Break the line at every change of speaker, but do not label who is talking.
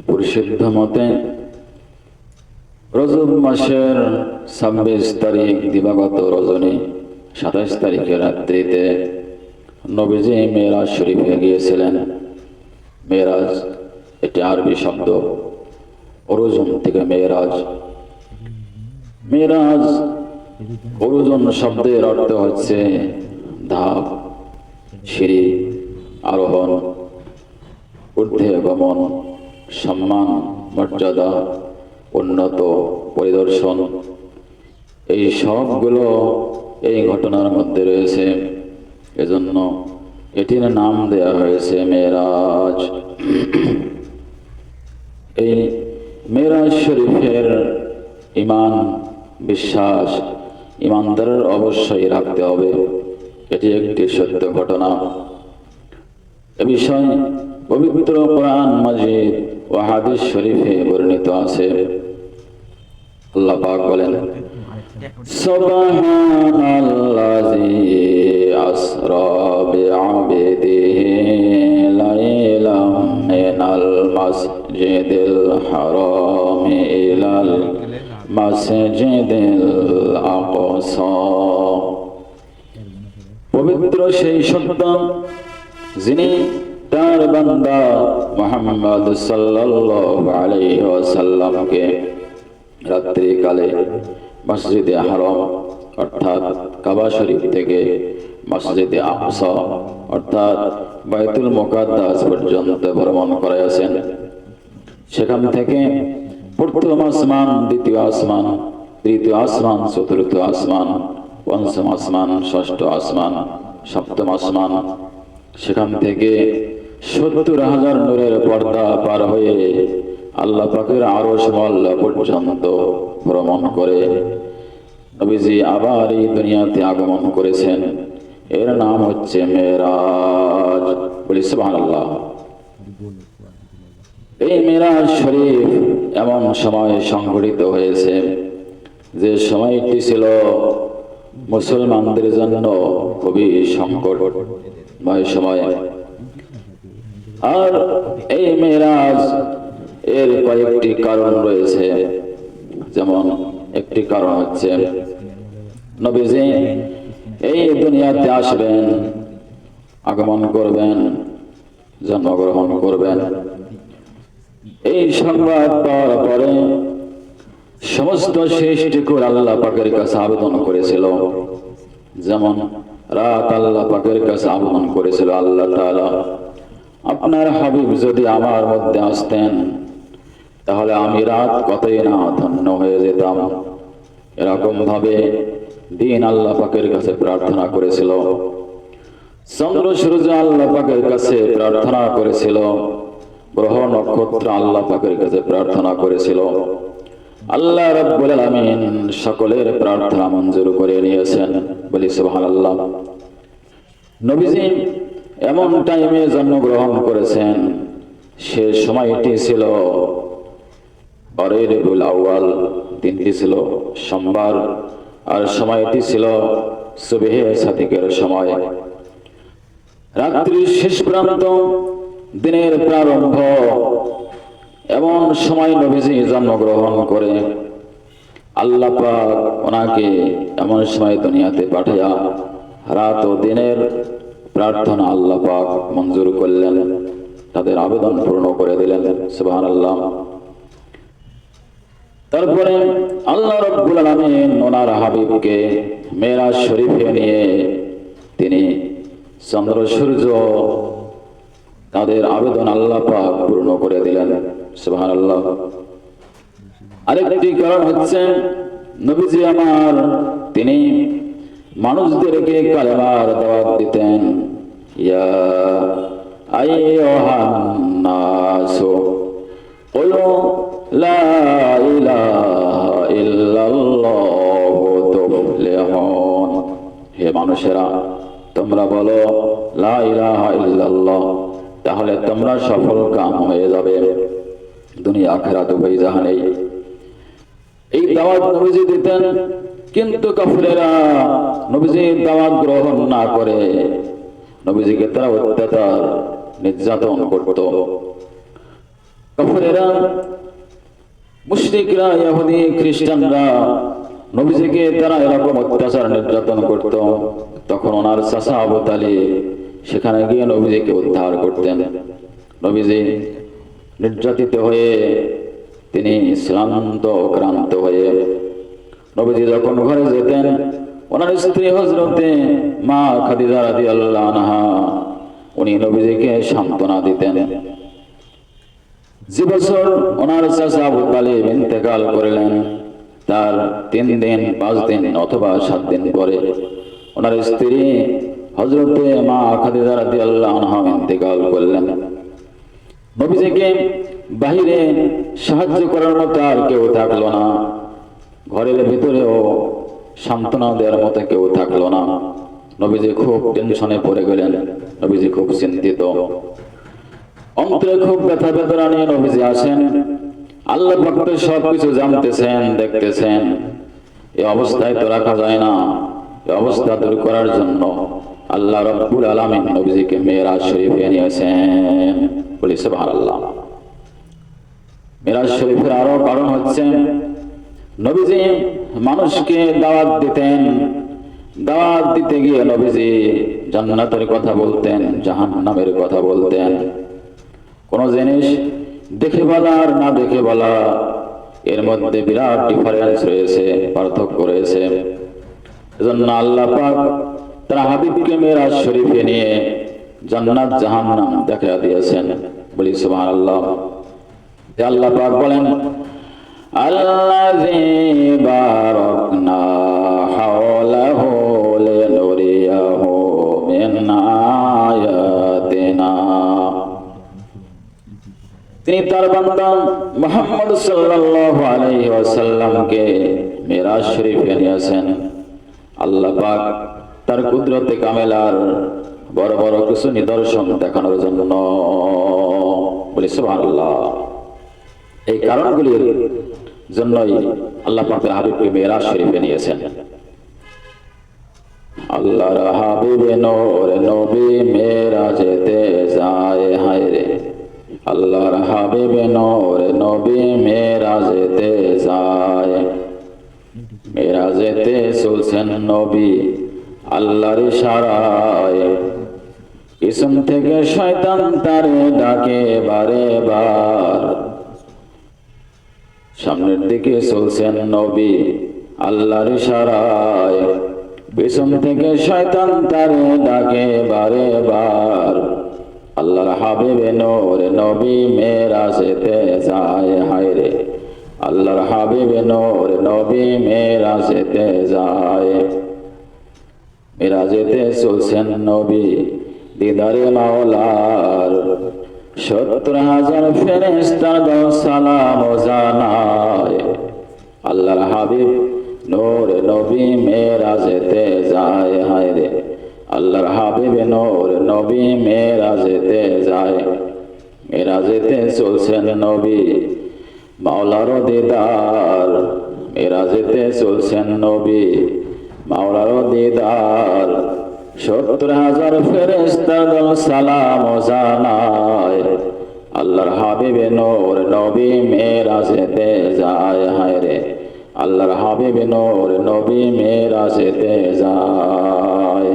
পরিশুদ্ধ মতে রজব মাসের 26 তারিখ দিবাগত রজনী 27 তারিখের রাত্রিতে নবীজি মেরাজ শরীফে গিয়েছিলেন। মেরাজ এটি আরবি শব্দ, ওরুজন থেকে মেরাজ। মেরাজ ওরুজন শব্দের অর্থ হচ্ছে ধাপ, সিঁড়ি, আরোহণ, ঊর্ধ্বে গমন, সম্মান, মর্যাদা, উন্নত পরিদর্শন, এই সবগুলো এই ঘটনার মধ্যে রয়েছে। এজন্য এটির নাম দেয়া হয়েছে মেরাজ। এই মেরাজ শরীফের ঈমান, বিশ্বাস ঈমানদারের অবশ্যই রাখতে হবে। এটি একটি সত্য ঘটনা। এ বিষয়ে পবিত্র কোরআন মাজিদ ও হাদিস শরীফে বর্ণিত আছে। আল্লাহ পাক বলেন, সুবহানাল্লাযী আসরা বিআবদিহি লাইলাম মিনাল মাসজিদিল হারামি ইলাল মাসজিদিল আকসা। পবিত্র সেই সন্তান যিনি তার বান্দা মুহাম্মদ সাল্লাল্লাহু আলাইহি ওয়াসাল্লামকে রাত্রিকালে মসজিদে হারাম অর্থাৎ কাবা শরীফ থেকে মসজিদে আকসা অর্থাৎ বাইতুল মুকাদ্দাস পর্যন্ত ভ্রমণ করাইয়াছেন। সেখান থেকে প্রথম আসমান, দ্বিতীয় আসমান, তৃতীয় আসমান, চতুর্থ আসমান, পঞ্চম আসমান, ষষ্ঠ আসমান, সপ্তম আসমান, সেখান থেকে 70,000 নূরের পর্দা পার হয়ে আল্লাহ পাকের আরশ মহল্লা পর্যন্ত ভ্রমণ করে নবীজি আবার এই দুনিয়াতে আগমন করেছেন। এর নাম হচ্ছে মেরাজ। বলি সুবহানাল্লাহ। এই মেরাজ শরীফ এমন সময় সংঘটিত হয়েছে যে সময়টি ছিল মুসলমানদের জন্য খুবই সংকটময় সময়। আর এই মেরাজ এর কয়েকটি কারণ রয়েছে। যেমন একটি কারণ হচ্ছে নবীজি এই দুনিয়াতে আসবেন, আগমন করবেন, জন্মগ্রহণ করবেন। এই সংবাদ পাওয়ার পরে সমস্ত সৃষ্টিকুল আল্লাহ পাকের কাছে আবেদন করেছিল। যেমন রাত আল্লাহ পাকের কাছে আবেদন করেছিল, আল্লাহ তাআলা আপনার হাবিব যদি আমার মধ্যে আসতেন তাহলে আমি রাত কতই না ধন্য হয়ে যেতাম। এরকম ভাবে দিন আল্লাহ পাকের কাছে প্রার্থনা করেছিল। চন্দ্র সূর্য আল্লাহ পাকের কাছে প্রার্থনা করেছিল। গ্রহ নক্ষত্র আল্লাহ পাকের কাছে প্রার্থনা করেছিল। আল্লাহ রাব্বুল আলামিন সকলের প্রার্থনা মঞ্জুর করে নিয়েছেন। বলি সুবহানাল্লাহ। নবীজি এমন টাইমে জন্মগ্রহণ করেছেন, সে সময়টি ছিল রবিউল আউয়াল, দিনটি ছিল সোমবার, আর সময়টি ছিল সুবহে সাদিকের সময়। রাত্রির শেষ প্রান্ত, দিনের প্রারম্ভ, এমন সময় নবীজি জন্মগ্রহণ করে আল্লাহ পাক ওনাকে এমন সময় দুনিয়াতে পাঠাইয়া রাত ও দিনের প্রার্থনা আল্লাহ পাক মঞ্জুর করলেন, তাদের আবেদন পূর্ণ করে দিলেন। সুবহানাল্লাহ। তারপরে আল্লাহ রাব্বুল আলামিন ওনার হাবিবকে মেরাজ শরীফে নিয়ে তিনি চন্দ্র সূর্য তাদের আবেদন আল্লাহ পাক পূর্ণ করে দিলেন। সুবহানাল্লাহ। আরেকটি কারণ হচ্ছে নবীজি আমার তিনি মানুষদেরকে কালেমার দাওয়াত দিতেন। ইয়া আইয়ুহান নাসু কুলু লা ইলাহা ইল্লাল্লাহু তুফলিহুন। হে মানুষেরা, তোমরা বলো লা ইলাহা ইল্লাল্লাহ, তাহলে তোমরা সফল কাম হয়ে যাবে, দুনিয়া আখিরাত উভয় জাহানেই। এই দাওয়াত নবীজি দিতেন, কিন্তু কাফিরেরা নবীজির দাওয়াত গ্রহণ না করে নবীজিকে তারা অত্যাচার নির্যাতন করত। কাফেরেরা, মুশরিকরা, ইহুদি খ্রিস্টানরা নবীজিকে তারা এরকম অত্যাচার নির্যাতন করত। তখন ওনার চাচা আবু তালিব সেখানে গিয়ে নবীজিকে উদ্ধার করতেন। নবীজি নির্যাতিত হয়ে তিনি শ্রান্ত ক্রান্ত হয়ে নবীজি যখন ঘরে যেতেন, ওনার স্ত্রী হযরতে মা খাদিজা রাদিয়াল্লাহু আনহা উনি নবীজিকে সান্ত্বনা দিতেন। যে বছর ওনার চাচা আবু তালিব ইন্তেকাল করলেন, তার 3 দিন 5 দিন অথবা 7 দিন পরে ওনার স্ত্রী হযরতে মা খাদিজা রাদিয়াল্লাহু আনহা ইন্তেকাল করলেন। নবীজিকে বাহিরে সাহায্য করার মতো আর কেউ থাকলো না, ঘরের ভিতরেও সান্ত্বনা দেওয়ার মতো কেউ থাকলো না। নবীজি খুব টেনশনে পড়ে গেলেন, নবীজি খুব চিন্তিত, অন্তরে খুব ব্যথা বেদনা নিয়ে নবীজি আসেন। আল্লাহ পাক তো সবকিছু জানতেছেন, দেখতেছেন। এই অবস্থায় তো রাখা যায় না। এই অবস্থা দূর করার জন্য আল্লাহ রাব্বুল আলামিন নবীজিকে মেরাজ শরীফে নিয়েছেন। বলি সুবহানাল্লাহ। মেরাজ শরীফের আরো কারণ হচ্ছে, নবীজি মানুষকে দাওয়াত দিতেন। দাওয়াত দিতে গিয়ে নবীজি জান্নাতের কথা বলতেন, জাহান্নামের কথা বলতেন। কোন জিনিস দেখে বলা আর না দেখে বলা, এর মধ্যে বিরাট ডিফারেন্স রয়েছে, পার্থক্য রয়েছে। এজন্য আল্লাহ পাক তার হাবিবকে মেরাজ শরীফে নিয়ে জান্নাত জাহান্নাম দেখা দিয়েছেন। বলি সুবহানাল্লাহ। আল্লাহ পাক বলেন, আল্লাযী বারাকনা হাওলাহু লিনুরিয়াহু মিন আয়াতিনা। তিনি তার বান্দা মুহাম্মদ সাল্লাল্লাহু আলাইহি ওয়াসাল্লামকে মিরাজ শরীফে নিয়েছেন আল্লাহ পাক তার কুদরতে কামেলার বড় বড় কিছু নিদর্শন দেখানোর জন্য। বলি সুবহানাল্লাহ। এই কারণগুলির জন্যই আল্লাহ পাক তার হাবিবকে মিরাজ শরীফে নিয়েছেন। আল্লাহর হাবিব নূর নবী মেরাজেতে যায়, হায় রে আল্লাহর হাবিব নূর নবী মেরাজেতে যায়। মেরাজেতে চলছেন নবী আল্লাহর ইশারায়। পিছন থেকে শয়তান তারে ডাকে বারে বার। সামনের দিকে চলছেন নবী আল্লাহর ইশারায়। পিছন থেকে শয়তান তারে ডাকে বারে বার। আল্লাহর হাবিব নূর নবী মেরাজেতে যায়, হায় রে আল্লাহর হাবিব নূর নবী মেরাজেতে যায়। মেরাজেতে চলছেন নবী দিদারে মাওলার। 70,000 ফেরেশতার দল সালাম জানায়। আল্লাহর হাবিব নূর নবী মেরাজেতে যায়, হায় রে আল্লাহর হাবিব নূর নবী মেরাজেতে যায়। মেরাজেতে চলছেন নবী মাওলার দিদার। মেরাজেতে চলছেন নবী মাওলার দিদার। 70,000 ফেরেশতার দল সালাম জানায়। আল্লাহর হাবিব নূর নবী মেরাজেতে যায়, হায় রে আল্লাহর হাবিব নূর নবী মেরাজেতে যায়।